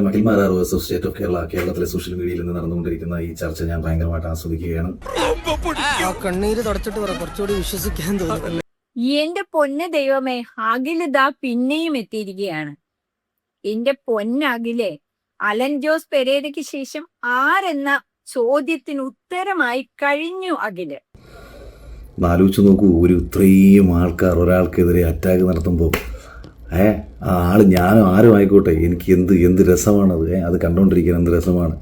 Akhil Marar versus state of Kerala, കേരളത്തിലെ social മീഡിയയിൽ നിന്ന് നടന്നുകൊണ്ടിരിക്കുന്ന ഈ ചർച്ച ഞാൻ ഭയങ്കരമായിട്ട് ആസ്വദിക്കുകയാണ്. കണ്ണീര് തുടച്ചിട്ട് കുറച്ചുകൂടി വിശ്വസിക്കാൻ തോന്നുന്നു. എന്റെ പൊന്ന് ദൈവമേ, അഖിലിതാ പിന്നെയും എത്തിയിരിക്കുകയാണ്. എന്റെ പൊന്നഖിലെ, അലൻ ജോസ് പെരേരയ്ക്ക് ശേഷം ആരെന്ന ചോദ്യത്തിന് ഉത്തരമായി കഴിഞ്ഞു അഖില്. ആലോചിച്ച് നോക്കൂ, ഇത്രയും ആൾക്കാർ ഒരാൾക്കെതിരെ അറ്റാക്ക് നടത്തുമ്പോൾ ആ ആള് ഞാനും ആരും ആയിക്കോട്ടെ, എനിക്ക് എന്ത് രസമാണത്. അത് കണ്ടുകൊണ്ടിരിക്കാൻ എന്ത് രസമാണ്.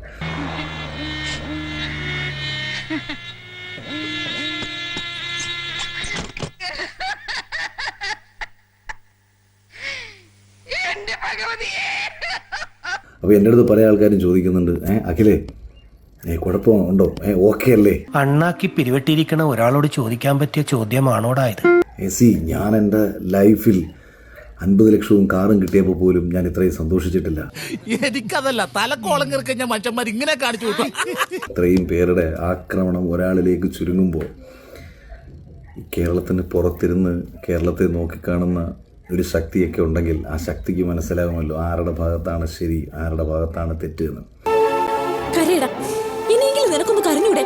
അപ്പോൾ എൻ്റെ അടുത്ത് പല ആൾക്കാരും ചോദിക്കുന്നുണ്ട്, അഖിലേ കുഴപ്പമുണ്ടോ, ഓക്കെ അല്ലേ? അണ്ണാക്കി പിരിവെട്ടിയിരിക്കണ ഒരാളോട് ചോദിക്കാൻ പറ്റിയ ചോദ്യമാണോടായത്? ഞാൻ എൻ്റെ ലൈഫിൽ 50 ലക്ഷവും കാറും കിട്ടിയപ്പോൾ പോലും ഞാൻ ഇത്രയും സന്തോഷിച്ചിട്ടില്ല. എനിക്കതല്ല, തലക്കോളം കിറക്കഞ്ഞ മനുഷ്യന്മാർ ഇങ്ങനെ കാണിച്ചു വിട്ടു. ഇത്രയും പേരുടെ ആക്രമണം ഒരാളിലേക്ക് ചുരുങ്ങുമ്പോൾ കേരളത്തിന് പുറത്തിരുന്ന് കേരളത്തെ നോക്കിക്കാണുന്ന ഒരു ശക്തിയൊക്കെ ഉണ്ടെങ്കിൽ ആ ശക്തിക്ക് മനസ്സിലാകുമല്ലോ ആരുടെ ഭാഗത്താണ് ശരി, ആരുടെ ഭാഗത്താണ് തെറ്റ് എന്ന്. ഇനിയെങ്കിലും നിനക്കൊന്ന് കരഞ്ഞൂടെ?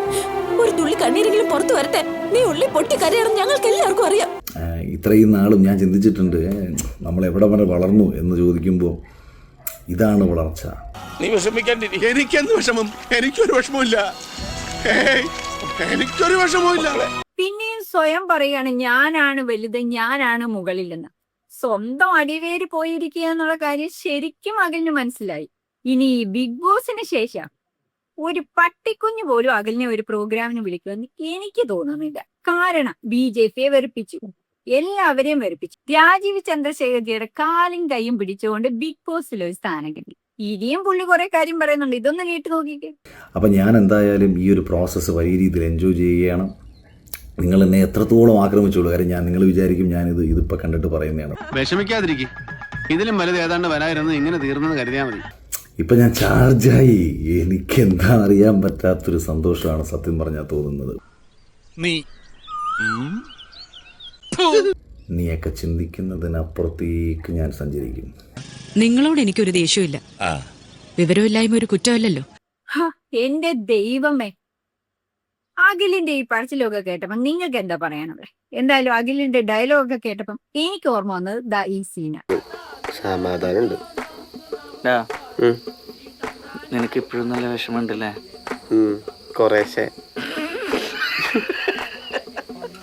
ഒരു തുള്ളി കണ്ണീരെങ്കിലും പുറത്തു വരട്ടെ. നീ ഉള്ളി പൊട്ടി കരയണം, ഞങ്ങൾക്ക് എല്ലാവർക്കും അറിയാം. ഇത്രയും നാളും ഞാൻ ചിന്തിച്ചിട്ടുണ്ട്, നമ്മൾ എവിടെ വരെ വളർന്നു എന്ന് ചോദിക്കുമ്പോൾ ഇതാണ് വളർച്ച. നീ വിഷമിക്കാണ്ടിരി. എനിക്കെന്ത് വിഷമം? എനിക്കൊരു വിഷമമില്ല, എനിക്കൊരു വിഷമമില്ല. പിന്നെയും സ്വയം പറയാണ് ഞാനാണ് വലുത്, ഞാനാണ് മുകളിലെന്ന്. സ്വന്തം അടിവേര് പോയിരിക്കുക എന്നുള്ള കാര്യം ശരിക്കും അഖിലിന് മനസ്സിലായി. ഇനി ഈ ബിഗ് ബോസിന് ശേഷം ഒരു പട്ടിക്കുഞ്ഞു പോലും അഖിലിനെ ഒരു പ്രോഗ്രാമിന് വിളിക്കുമെന്ന് എനിക്ക് തോന്നുന്നില്ല. കാരണം BJP വെറുപ്പിച്ചു, എല്ലാവരെയും വെറുപ്പിച്ചു. രാജീവ് ചന്ദ്രശേഖരജിയുടെ കാലും കൈയും പിടിച്ചുകൊണ്ട് ബിഗ് ബോസിൽ ഒരു സ്ഥാനം കിട്ടി. ഇനിയും പുള്ളി കുറെ കാര്യം പറയുന്നുണ്ട്, ഇതൊന്ന് കേട്ട് നോക്കിക്കേ. അപ്പൊ ഞാൻ എന്തായാലും ഈ ഒരു പ്രോസസ്സ് വലിയ രീതിയിൽ എൻജോയ് ചെയ്യുകയാണ്. നിങ്ങൾ എന്നെ എത്രത്തോളം ആക്രമിച്ചോളൂ, കാര്യം നിങ്ങൾ വിചാരിക്കും ഇതിപ്പോ കണ്ടിട്ട് പറയുന്നതാണ്. വിഷമിക്കാതിരിക്കും, ഇതിലും വലുത് ഏതാണ്ട് വരായിരുന്നു, ഇങ്ങനെ തീർന്നത് കരുതിയാൽ മതി. ഇപ്പൊ ഞാൻ ചാർജായി. എനിക്ക് എന്താ അറിയാൻ പറ്റാത്തൊരു സന്തോഷമാണ് സത്യം പറഞ്ഞാൽ തോന്നുന്നത്. നീയൊക്കെ ചിന്തിക്കുന്നതിനപ്പുറത്തേക്ക് ഞാൻ സഞ്ചരിക്കും. നിങ്ങളോട് എനിക്കൊരു ദേഷ്യമില്ല. വിവരമില്ലായ്മ ഒരു കുറ്റമല്ലല്ലോ. എന്റെ ദൈവമേ, അഖിലിന്റെ ഈ പറച്ചിലൊക്കെ കേട്ടപ്പോ നിങ്ങൾക്ക് എന്താ പറയാനുള്ളത്? എന്തായാലും അഖിലിന്റെ ഡയലോഗൊക്കെ കേട്ടപ്പം എനിക്ക് ഓർമ്മ വന്നത് ഈ സീനാണ്. സമാധാനമുണ്ട്. നിനക്ക് ഇപ്പോഴും നല്ല വിഷമമുണ്ടല്ലേ? കുറേശ്ശെ.